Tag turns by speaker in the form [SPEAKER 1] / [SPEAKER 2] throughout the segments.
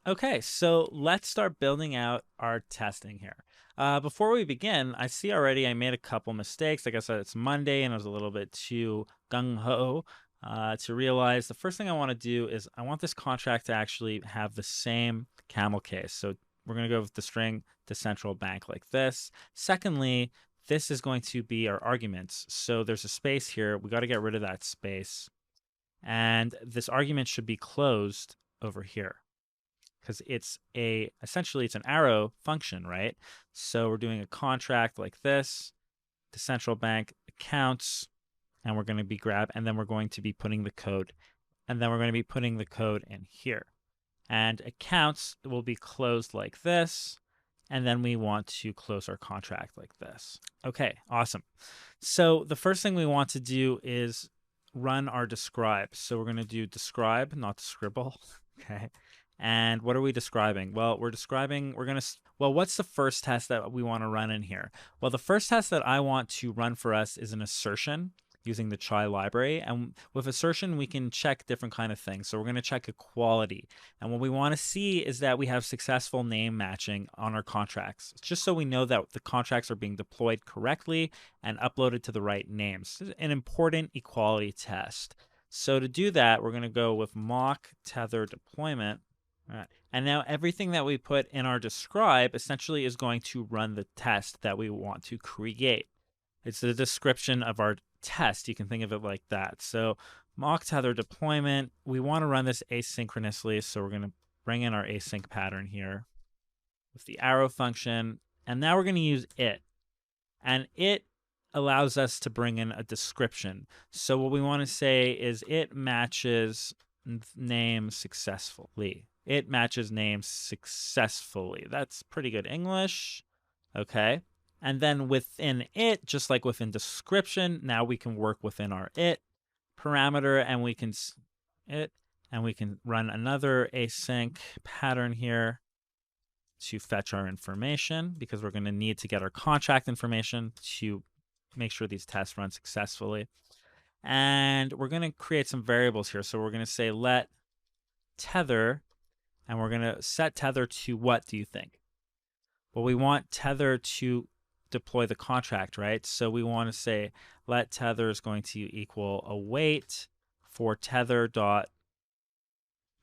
[SPEAKER 1] Okay, so let's start building out our testing here. Before we begin, I see already I made a couple mistakes. Like I said, it's Monday and I was a little bit too gung-ho to realize the first thing I want to do is I want this contract to actually have the same camel case. So we're going to go with the string to central bank like this. Secondly, this is going to be our arguments. So there's a space here. We got to get rid of that space. And this argument should be closed over here because essentially it's an arrow function, right? So we're doing a contract like this, the central bank accounts, and we're going to be and then we're going to be putting the code, and then we're going to be putting the code in here. And accounts will be closed like this, and then we want to close our contract like this. Okay, awesome. So the first thing we want to do is run our describe. So we're going to do describe, not scribble. Okay. And what are we describing? Well, what's the first test that we want to run in here? Well, the first test that I want to run for us is an assertion using the Chai library. And with assertion, we can check different kind of things. So we're going to check equality. And what we want to see is that we have successful name matching on our contracts, just so we know that the contracts are being deployed correctly and uploaded to the right names. This is an important equality test. So to do that, we're going to go with mock tether deployment. All right. And now everything that we put in our describe essentially is going to run the test that we want to create. It's the description of our test. You can think of it like that. So mock tether deployment, we want to run this asynchronously. So we're going to bring in our async pattern here with the arrow function. And now we're going to use it. And it allows us to bring in a description. So what we want to say is it matches name successfully. It matches names successfully. That's pretty good English. Okay. And then within it, just like within description, now we can work within our it parameter and we can run another async pattern here to fetch our information because we're going to need to get our contract information to make sure these tests run successfully. And we're going to create some variables here. So we're going to say let tether, and we're going to set tether to what do you think? Well, we want tether to deploy the contract, right? So we want to say let tether is going to equal await for tether dot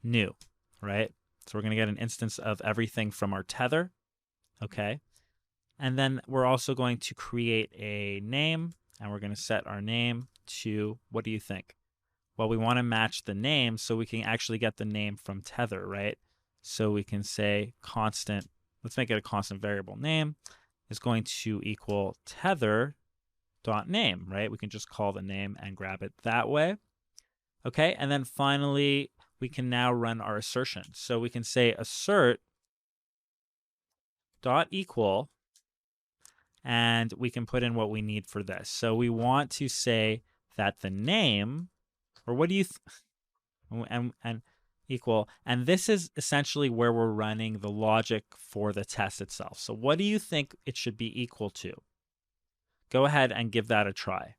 [SPEAKER 1] new, right? So we're going to get an instance of everything from our tether, okay? And then we're also going to create a name, and we're going to set our name to, what do you think? Well, we want to match the name so we can actually get the name from tether, right? So we can say constant, let's make it a constant variable name, is going to equal tether dot name, right? We can just call the name and grab it that way. Okay, and then finally, we can now run our assertion. So we can say assert dot equal, and we can put in what we need for this. So we want to say that the name, or what do you, and equal, and this is essentially where we're running the logic for the test itself. So what do you think it should be equal to? Go ahead and give that a try.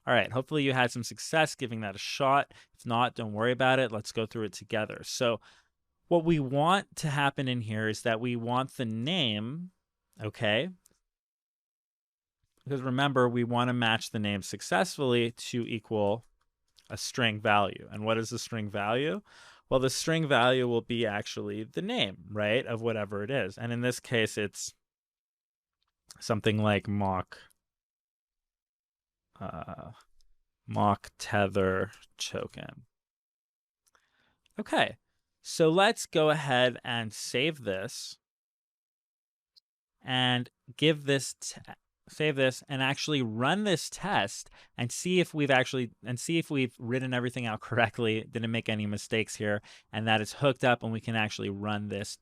[SPEAKER 1] All right, hopefully you had some success giving that a shot. If not, don't worry about it. Let's go through it together. So what we want to happen in here is that we want the name, okay? Because remember, we want to match the name successfully to equal a string value. And what is the string value? Well, the string value will be actually the name, right, of whatever it is. And in this case, it's something like mock tether token. Okay, so let's go ahead and save this and give this save this and actually run this test and see if we've written everything out correctly, didn't make any mistakes here, and that it's hooked up and we can actually run this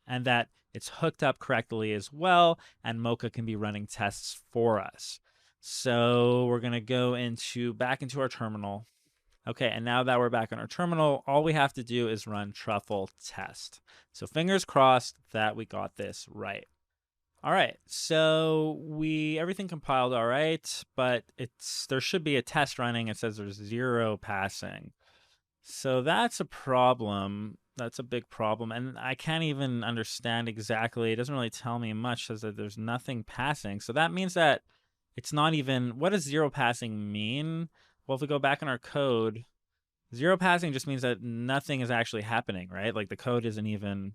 [SPEAKER 1] and that it's hooked up correctly as well, and Mocha can be running tests for us. So we're going to go back into our terminal. Okay, and now that we're back in our terminal, all we have to do is run truffle test. So fingers crossed that we got this right. All right, so everything compiled all right, but there should be a test running. It says there's 0 passing. So that's a problem. That's a big problem. And I can't even understand exactly. It doesn't really tell me much. It says that there's nothing passing. So that means that it's not even. What does zero passing mean? Well, if we go back in our code, zero passing just means that nothing is actually happening, right? Like the code isn't even.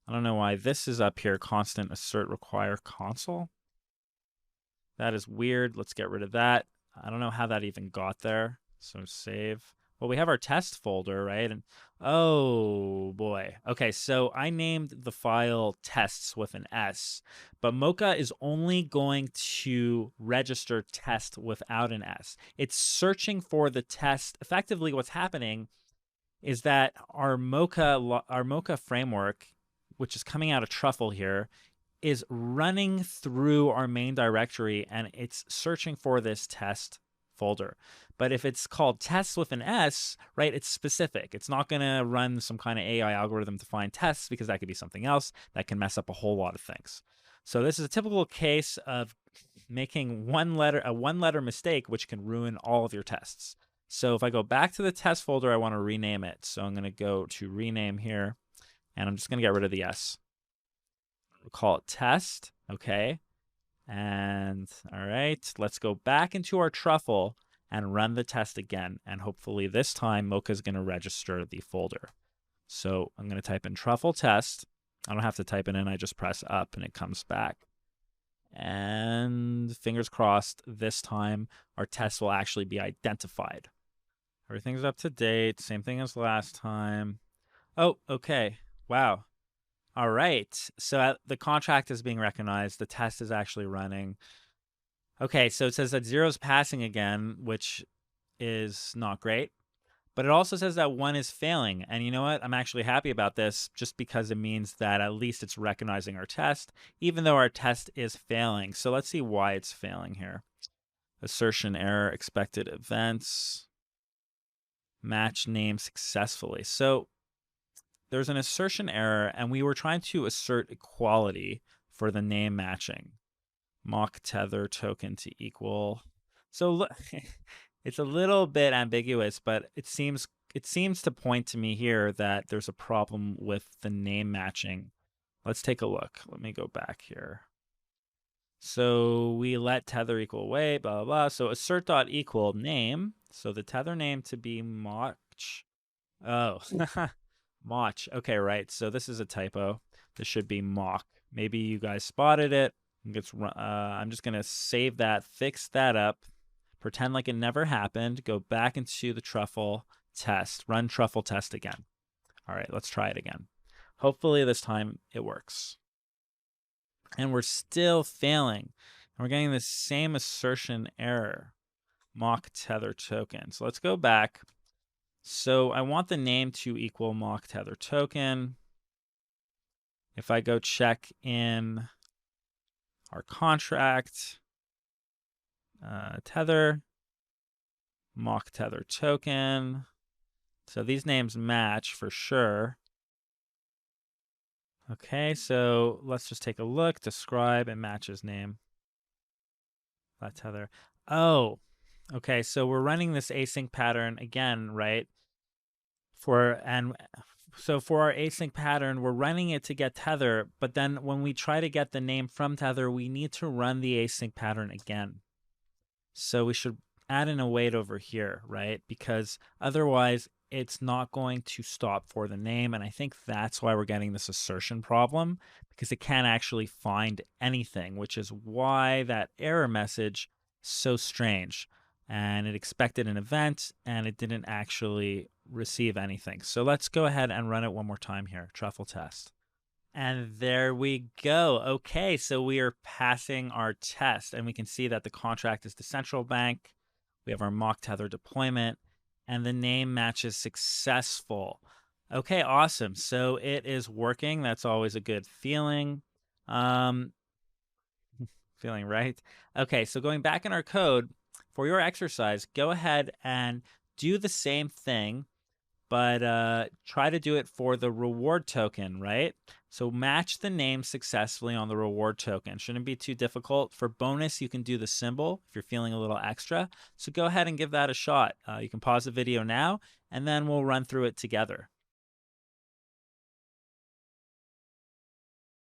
[SPEAKER 1] I don't know why this is up here. Constant assert require console. That is weird. Let's get rid of that. I don't know how that even got there. So save. Well, we have our test folder, right? And oh boy. Okay, so I named the file tests with an S, but Mocha is only going to register test without an S. It's searching for the test. Effectively, what's happening is that our Mocha framework, which is coming out of Truffle here, is running through our main directory and it's searching for this test folder. But if it's called tests with an S, right, it's specific. It's not going to run some kind of AI algorithm to find tests because that could be something else that can mess up a whole lot of things. So this is a typical case of making a one letter mistake which can ruin all of your tests. So if I go back to the test folder, I want to rename it. So I'm going to go to rename here and I'm just going to get rid of the S. We'll call it test. Okay. And all right, let's go back into our truffle and run the test again. And hopefully this time Mocha is going to register the folder. So I'm going to type in truffle test. I don't have to type it in. I just press up and it comes back. And fingers crossed, this time our test will actually be identified. Everything's up to date. Same thing as last time. Oh, okay. Wow. All right. So the contract is being recognized. The test is actually running. Okay, so it says that zero is passing again, which is not great. But it also says that one is failing. And you know what? I'm actually happy about this just because it means that at least it's recognizing our test, even though our test is failing. So let's see why it's failing here. Assertion error, expected events, match name successfully. So there's an assertion error, and we were trying to assert equality for the name matching. Mock tether token to equal. So it's a little bit ambiguous, but it seems to point to me here that there's a problem with the name matching. Let's take a look. Let me go back here. So we let tether equal weight, blah, blah, blah. So assert dot equal name. So the tether name to be Moch. Oh, Moch. Okay, right. So this is a typo. This should be mock. Maybe you guys spotted it. I'm just going to save that, fix that up, pretend like it never happened, go back into the truffle test, run truffle test again. All right, let's try it again. Hopefully this time it works. And we're still failing. And we're getting the same assertion error, mock tether token. So let's go back. So I want the name to equal mock tether token. If I go check in our contract, tether, mock tether token. So these names match for sure. Okay, so let's just take a look. Describe and matches name. That tether. Oh, okay. So we're running this async pattern again, right? So for our async pattern, we're running it to get tether, but then when we try to get the name from tether, we need to run the async pattern again. So we should add in a wait over here, right? Because otherwise it's not going to stop for the name. And I think that's why we're getting this assertion problem, because it can't actually find anything, which is why that error message is so strange. And it expected an event and it didn't actually receive anything. So let's go ahead and run it one more time here. Truffle test. And there we go. Okay, so we are passing our test, and we can see that the contract is the central bank. We have our mock tether deployment, and the name matches successful. Okay, awesome. So it is working. That's always a good feeling. Feeling right. Okay, so going back in our code, for your exercise, go ahead and do the same thing, but try to do it for the reward token, right? So match the name successfully on the reward token. Shouldn't be too difficult. For bonus, you can do the symbol if you're feeling a little extra. So go ahead and give that a shot. You can pause the video now, and then we'll run through it together.